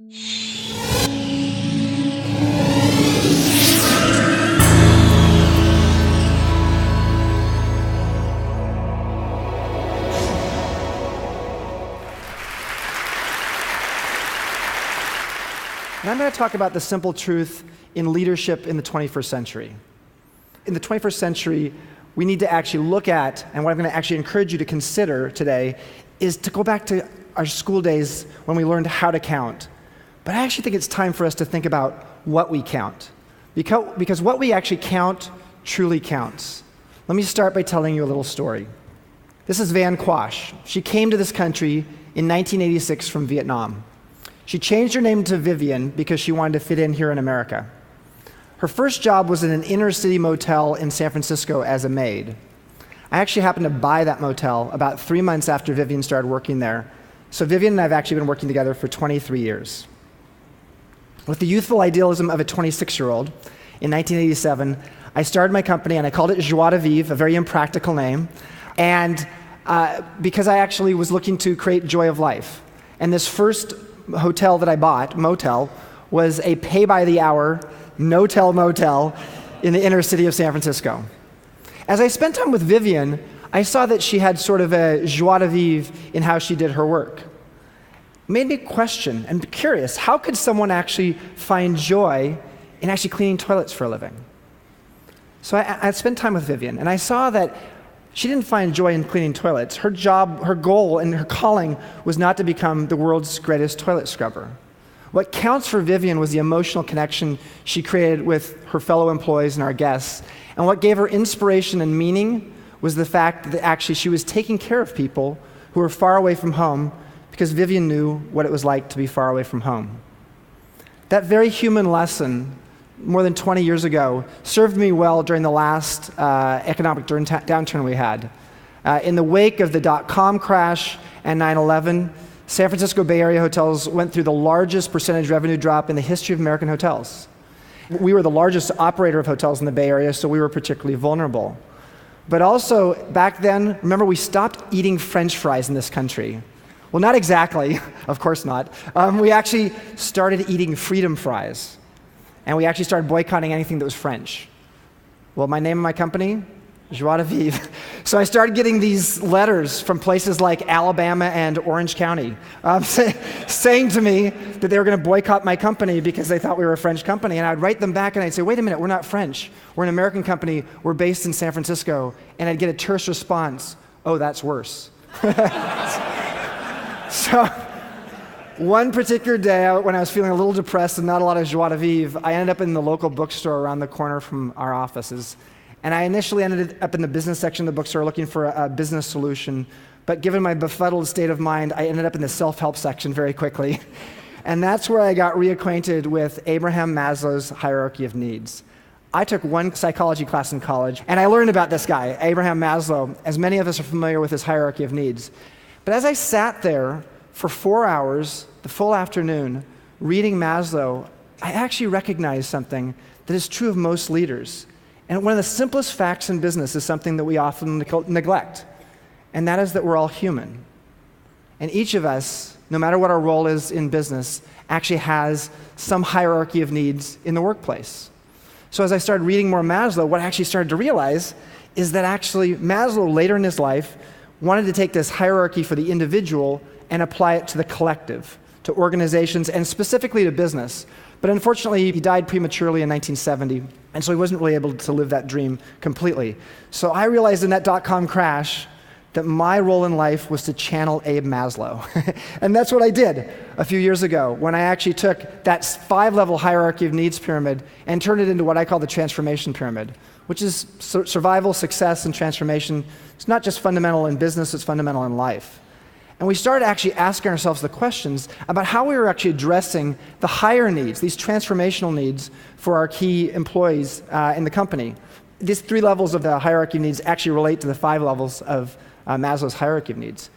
And I'm going to talk about the simple truth in leadership in the 21st century. In the 21st century, we need to actually look at, and what I'm going to actually encourage you to consider today, is to go back to our school days when we learned how to count. But I actually think it's time for us to think about what we count. Because what we actually count truly counts. Let me start by telling you a little story. This is Van Quash. She came to this country in 1986 from Vietnam. She changed her name to Vivian because she wanted to fit in here in America. Her first job was in an inner city motel in San Francisco as a maid. I actually happened to buy that motel about 3 months after Vivian started working there. So Vivian and I have actually been working together for 23 years. With the youthful idealism of a 26-year-old, in 1987, I started my company and I called it Joie de Vivre, a very impractical name, and because I actually was looking to create joy of life. And this first hotel that I bought, motel, was a pay-by-the-hour, no-tell motel in the inner city of San Francisco. As I spent time with Vivian, I saw that she had sort of a joie de vivre in how she did her work. It made me question and be curious, how could someone actually find joy in actually cleaning toilets for a living? So I spent time with Vivian, and I saw that she didn't find joy in cleaning toilets. Her job, her goal, and her calling was not to become the world's greatest toilet scrubber. What counts for Vivian was the emotional connection she created with her fellow employees and our guests. And what gave her inspiration and meaning was the fact that actually she was taking care of people who were far away from home because Vivian knew what it was like to be far away from home. That very human lesson, more than 20 years ago, served me well during the last economic downturn we had. In the wake of the dot-com crash and 9/11, San Francisco Bay Area hotels went through the largest percentage revenue drop in the history of American hotels. We were the largest operator of hotels in the Bay Area, so we were particularly vulnerable. But also, back then, remember, we stopped eating French fries in this country. Well, not exactly, of course not. We actually started eating freedom fries. And we actually started boycotting anything that was French. Well, my name of my company, Joie de Vivre. So I started getting these letters from places like Alabama and Orange County saying to me that they were going to boycott my company because they thought we were a French company. And I'd write them back and I'd say, wait a minute, we're not French. We're an American company. We're based in San Francisco. And I'd get a terse response, oh, that's worse. So one particular day, when I was feeling a little depressed and not a lot of joie de vivre, I ended up in the local bookstore around the corner from our offices. And I initially ended up in the business section of the bookstore looking for a business solution. But given my befuddled state of mind, I ended up in the self-help section very quickly. And that's where I got reacquainted with Abraham Maslow's hierarchy of needs. I took one psychology class in college, and I learned about this guy, Abraham Maslow, as many of us are familiar with his hierarchy of needs. But as I sat there for 4 hours, the full afternoon, reading Maslow, I actually recognized something that is true of most leaders. And one of the simplest facts in business is something that we often neglect, and that is that we're all human. And each of us, no matter what our role is in business, actually has some hierarchy of needs in the workplace. So as I started reading more Maslow, what I actually started to realize is that actually Maslow, later in his life, wanted to take this hierarchy for the individual and apply it to the collective, to organizations, and specifically to business. But unfortunately, he died prematurely in 1970, and so he wasn't really able to live that dream completely. So I realized in that dot-com crash that my role in life was to channel Abe Maslow. And that's what I did a few years ago when I actually took that 5-level hierarchy of needs pyramid and turned it into what I call the transformation pyramid, which is survival, success, and transformation. It's not just fundamental in business, it's fundamental in life. And we started actually asking ourselves the questions about how we were actually addressing the higher needs, these transformational needs for our key employees in the company. These 3 levels of the hierarchy of needs actually relate to the 5 levels of Maslow's hierarchy of needs.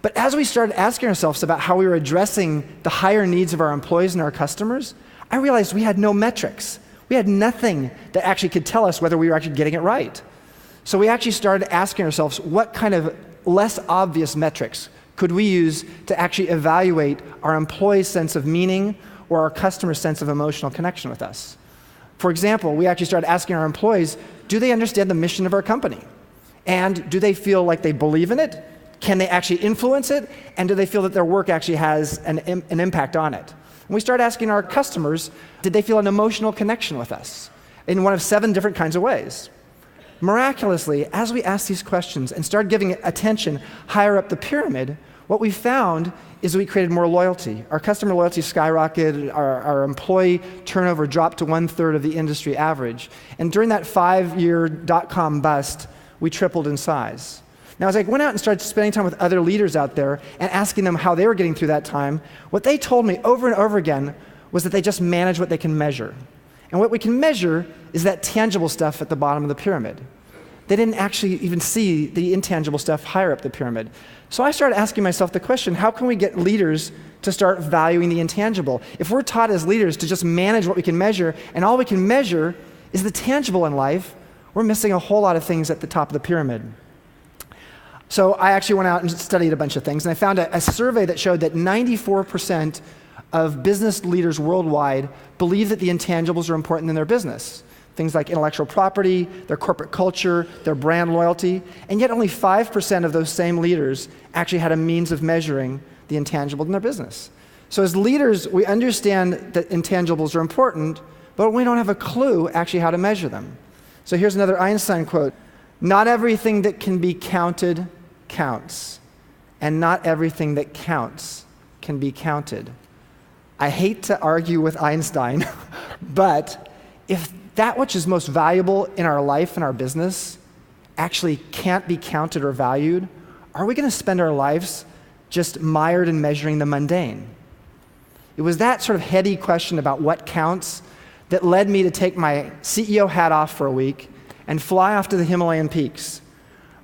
But as we started asking ourselves about how we were addressing the higher needs of our employees and our customers, I realized we had no metrics. We had nothing that actually could tell us whether we were actually getting it right. So we actually started asking ourselves what kind of less obvious metrics could we use to actually evaluate our employees' sense of meaning or our customers' sense of emotional connection with us? For example, we actually started asking our employees, do they understand the mission of our company? And do they feel like they believe in it? Can they actually influence it? And do they feel that their work actually has an impact on it? And we started asking our customers, did they feel an emotional connection with us in one of 7 different kinds of ways? Miraculously, as we asked these questions and started giving attention higher up the pyramid, what we found is we created more loyalty. Our customer loyalty skyrocketed, our employee turnover dropped to 1/3 of the industry average. And during that 5-year dot-com bust, we tripled in size. Now, as I went out and started spending time with other leaders out there and asking them how they were getting through that time, what they told me over and over again was that they just manage what they can measure. And what we can measure is that tangible stuff at the bottom of the pyramid. They didn't actually even see the intangible stuff higher up the pyramid. So I started asking myself the question, how can we get leaders to start valuing the intangible? If we're taught as leaders to just manage what we can measure, and all we can measure is the tangible in life, we're missing a whole lot of things at the top of the pyramid. So I actually went out and studied a bunch of things, and I found a survey that showed that 94% of business leaders worldwide believe that the intangibles are important in their business. Things like intellectual property, their corporate culture, their brand loyalty, and yet only 5% of those same leaders actually had a means of measuring the intangible in their business. So as leaders, we understand that intangibles are important, but we don't have a clue actually how to measure them. So here's another Einstein quote: "Not everything that can be counted counts, and not everything that counts can be counted." I hate to argue with Einstein, but if that which is most valuable in our life and our business actually can't be counted or valued, are we going to spend our lives just mired in measuring the mundane? It was that sort of heady question about what counts that led me to take my CEO hat off for a week and fly off to the Himalayan peaks.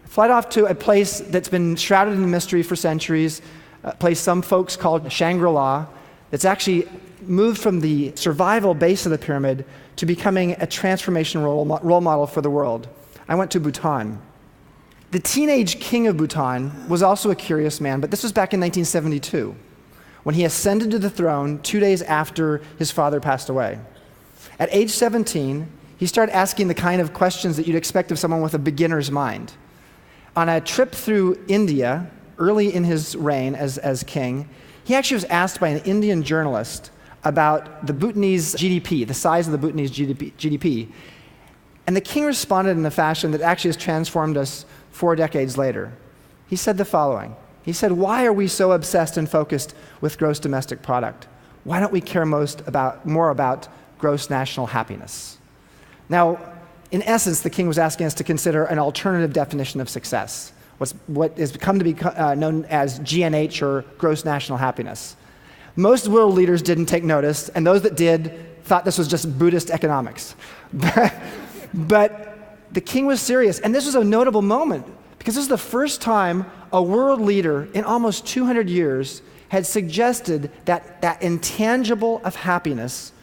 Fly off to a place that's been shrouded in mystery for centuries, a place some folks call Shangri-La, that's actually moved from the survival base of the pyramid to becoming a transformation role model for the world. I went to Bhutan. The teenage king of Bhutan was also a curious man, but this was back in 1972, when he ascended to the throne 2 days after his father passed away. At age 17, he started asking the kind of questions that you'd expect of someone with a beginner's mind. On a trip through India, early in his reign as king, he actually was asked by an Indian journalist about the Bhutanese GDP, the size of the Bhutanese GDP. And the king responded in a fashion that actually has transformed us 4 decades later. He said the following. He said, "Why are we so obsessed and focused with gross domestic product? Why don't we care more about gross national happiness?" Now, in essence, the king was asking us to consider an alternative definition of success, what has come to be known as GNH, or gross national happiness. Most world leaders didn't take notice, and those that did thought this was just Buddhist economics. But the king was serious, and this was a notable moment, because this is the first time a world leader in almost 200 years had suggested that intangible of happiness.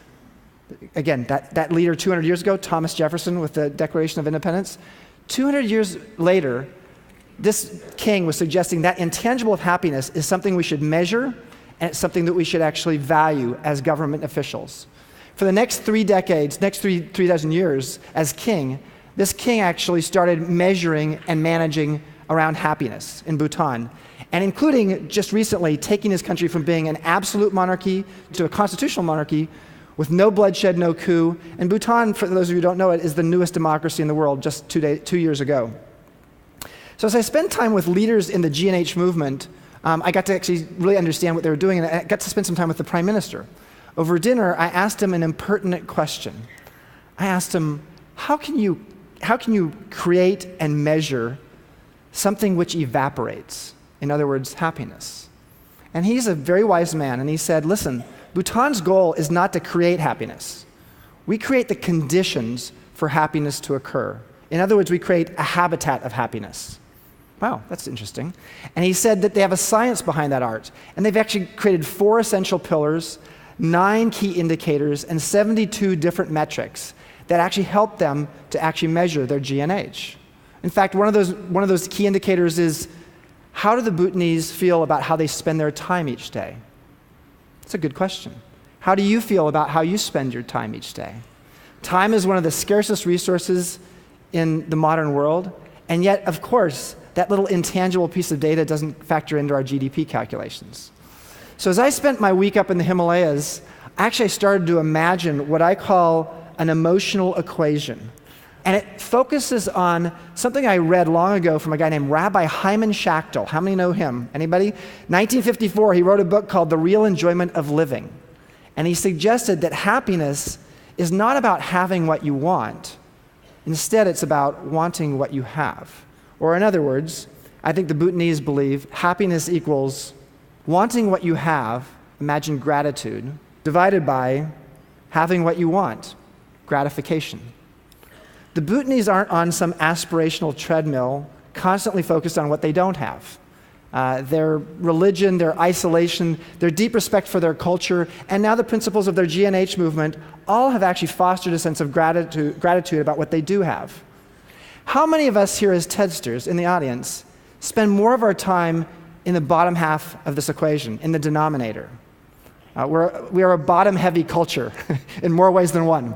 Again, that leader 200 years ago, Thomas Jefferson with the Declaration of Independence, 200 years later, this king was suggesting that intangible of happiness is something we should measure, and it's something that we should actually value as government officials. For the next 3 decades, next three dozen years as king, this king actually started measuring and managing around happiness in Bhutan, and including just recently taking his country from being an absolute monarchy to a constitutional monarchy with no bloodshed, no coup. And Bhutan, for those of you who don't know it, is the newest democracy in the world just 2 years ago. So as I spent time with leaders in the GNH movement, I got to actually really understand what they were doing, and I got to spend some time with the prime minister. Over dinner, I asked him an impertinent question. I asked him, how can you create and measure something which evaporates? In other words, happiness. And he's a very wise man, and he said, listen, Bhutan's goal is not to create happiness. We create the conditions for happiness to occur. In other words, we create a habitat of happiness. Wow, that's interesting. And he said that they have a science behind that art, and they've actually created 4 essential pillars, 9 key indicators, and 72 different metrics that actually help them to actually measure their GNH. In fact, one of those key indicators is How do the Bhutanese feel about how they spend their time each day? That's a good question. How do you feel about how you spend your time each day? Time is one of the scarcest resources in the modern world, and yet, of course, that little intangible piece of data doesn't factor into our GDP calculations. So as I spent my week up in the Himalayas, actually I started to imagine what I call an emotional equation. And it focuses on something I read long ago from a guy named Rabbi Hyman Schachtel. How many know him? Anybody? 1954, he wrote a book called The Real Enjoyment of Living. And he suggested that happiness is not about having what you want. Instead, it's about wanting what you have. Or in other words, I think the Bhutanese believe happiness equals wanting what you have, imagine gratitude, divided by having what you want, gratification. The Bhutanese aren't on some aspirational treadmill, constantly focused on what they don't have. Their religion, their isolation, their deep respect for their culture, and now the principles of their G&H movement all have actually fostered a sense of gratitude about what they do have. How many of us here as TEDsters in the audience spend more of our time in the bottom half of this equation, in the denominator? We are a bottom-heavy culture in more ways than one.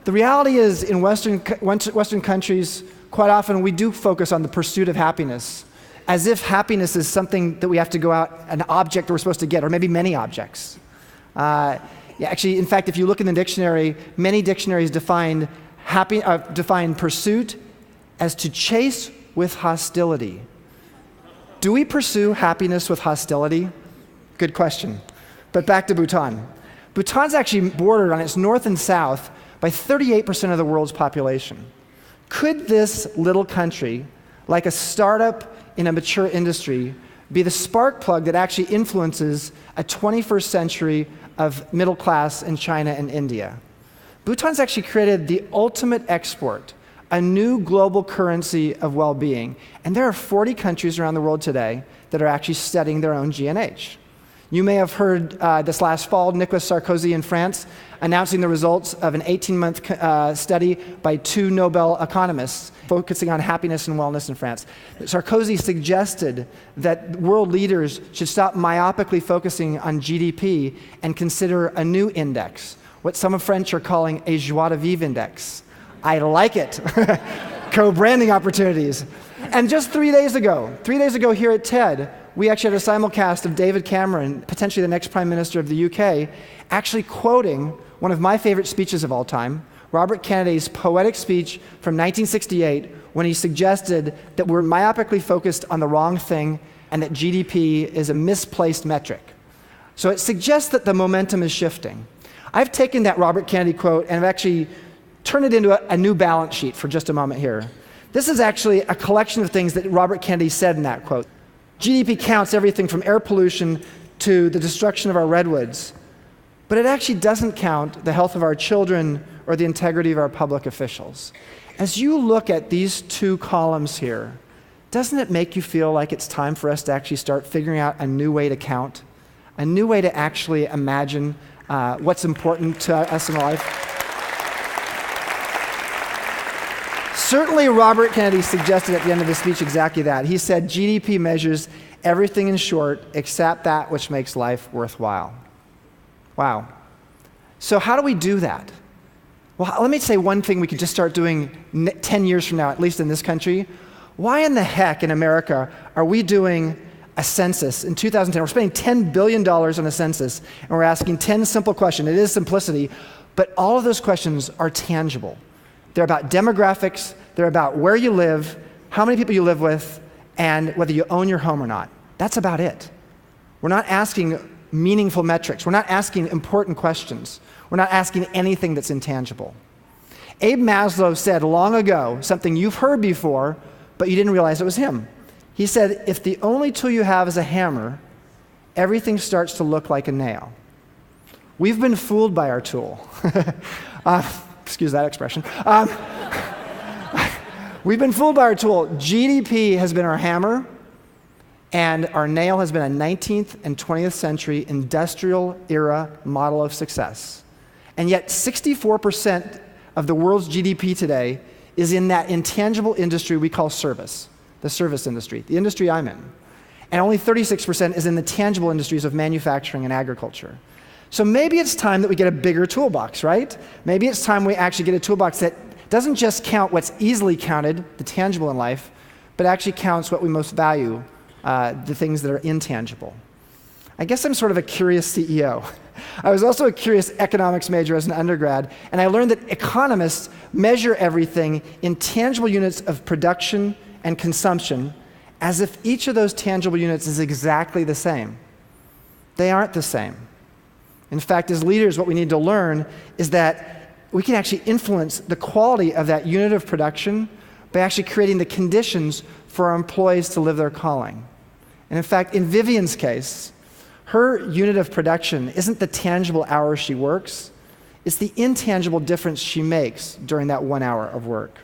The reality is, in Western countries, quite often we do focus on the pursuit of happiness, as if happiness is something that we have to go out, an object we're supposed to get, or maybe many objects. Actually, in fact, if you look in the dictionary, many dictionaries define pursuit as to chase with hostility. Do we pursue happiness with hostility? Good question. But back to Bhutan. Bhutan's actually bordered on its north and south by 38% of the world's population. Could this little country, like a startup in a mature industry, be the spark plug that actually influences a 21st century of middle class in China and India? Bhutan's actually created the ultimate export, a new global currency of well-being. And there are 40 countries around the world today that are actually studying their own G&H. You may have heard this last fall, Nicolas Sarkozy in France announcing the results of an 18-month study by 2 Nobel economists focusing on happiness and wellness in France. Sarkozy suggested that world leaders should stop myopically focusing on GDP and consider a new index, what some of French are calling a joie de vivre index. I like it. Co-branding opportunities. And just 3 days ago here at TED, we actually had a simulcast of David Cameron, potentially the next Prime Minister of the UK, actually quoting one of my favorite speeches of all time, Robert Kennedy's poetic speech from 1968, when he suggested that we're myopically focused on the wrong thing and that GDP is a misplaced metric. So it suggests that the momentum is shifting. I've taken that Robert Kennedy quote and I've actually turned it into a new balance sheet for just a moment here. This is actually a collection of things that Robert Kennedy said in that quote. GDP counts everything from air pollution to the destruction of our redwoods, but it actually doesn't count the health of our children or the integrity of our public officials. As you look at these 2 columns here, doesn't it make you feel like it's time for us to actually start figuring out a new way to count, a new way to actually imagine what's important to us in life? Certainly, Robert Kennedy suggested at the end of his speech exactly that. He said, GDP measures everything in short except that which makes life worthwhile. Wow. So how do we do that? Well, let me say one thing we could just start doing 10 years from now, at least in this country. Why in the heck in America are we doing a census in 2010? We're spending $10 billion on a census, and we're asking 10 simple questions. It is simplicity, but all of those questions are tangible. They're about demographics, they're about where you live, how many people you live with, and whether you own your home or not. That's about it. We're not asking meaningful metrics. We're not asking important questions. We're not asking anything that's intangible. Abe Maslow said long ago something you've heard before, but you didn't realize it was him. He said, if the only tool you have is a hammer, everything starts to look like a nail. We've been fooled by our tool. Excuse that expression. We've been fooled by our tool. GDP has been our hammer, and our nail has been a 19th and 20th century industrial era model of success. And yet 64% of the world's GDP today is in that intangible industry we call service. the service industry, the industry I'm in. And only 36% is in the tangible industries of manufacturing and agriculture. So maybe it's time that we get a bigger toolbox, right? Maybe it's time we actually get a toolbox that doesn't just count what's easily counted, the tangible in life, but actually counts what we most value, the things that are intangible. I guess I'm sort of a curious CEO. I was also a curious economics major as an undergrad, and I learned that economists measure everything in tangible units of production and consumption as if each of those tangible units is exactly the same. They aren't the same. In fact, as leaders, what we need to learn is that we can actually influence the quality of that unit of production by actually creating the conditions for our employees to live their calling. And in fact, in Vivian's case, her unit of production isn't the tangible hours she works, it's the intangible difference she makes during that 1 hour of work.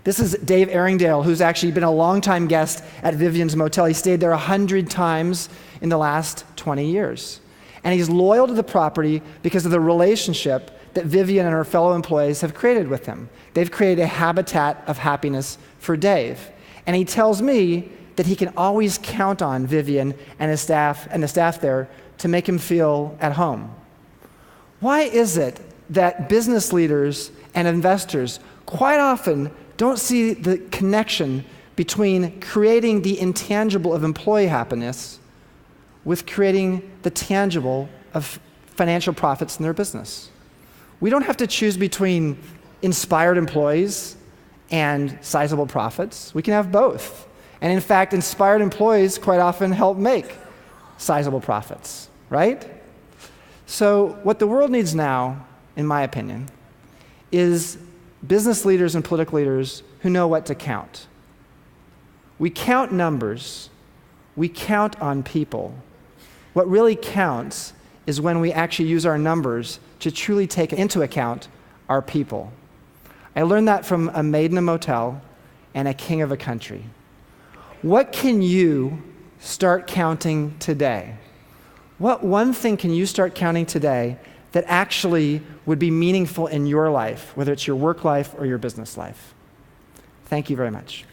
This is Dave Erringdale, who's actually been a longtime guest at Vivian's Motel. He stayed there 100 times in the last 20 years. And he's loyal to the property because of the relationship that Vivian and her fellow employees have created with him. They've created a habitat of happiness for Dave. And he tells me that he can always count on Vivian and his staff and the staff there to make him feel at home. Why is it that business leaders and investors quite often don't see the connection between creating the intangible of employee happiness with creating the tangible of financial profits in their business? We don't have to choose between inspired employees and sizable profits. We can have both. And in fact, inspired employees quite often help make sizable profits, right? So what the world needs now, in my opinion, is business leaders and political leaders who know what to count. We count numbers. We count on people. What really counts is when we actually use our numbers to truly take into account our people. I learned that from a maid in a motel and a king of a country. What can you start counting today? What one thing can you start counting today that actually would be meaningful in your life, whether it's your work life or your business life? Thank you very much.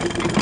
you.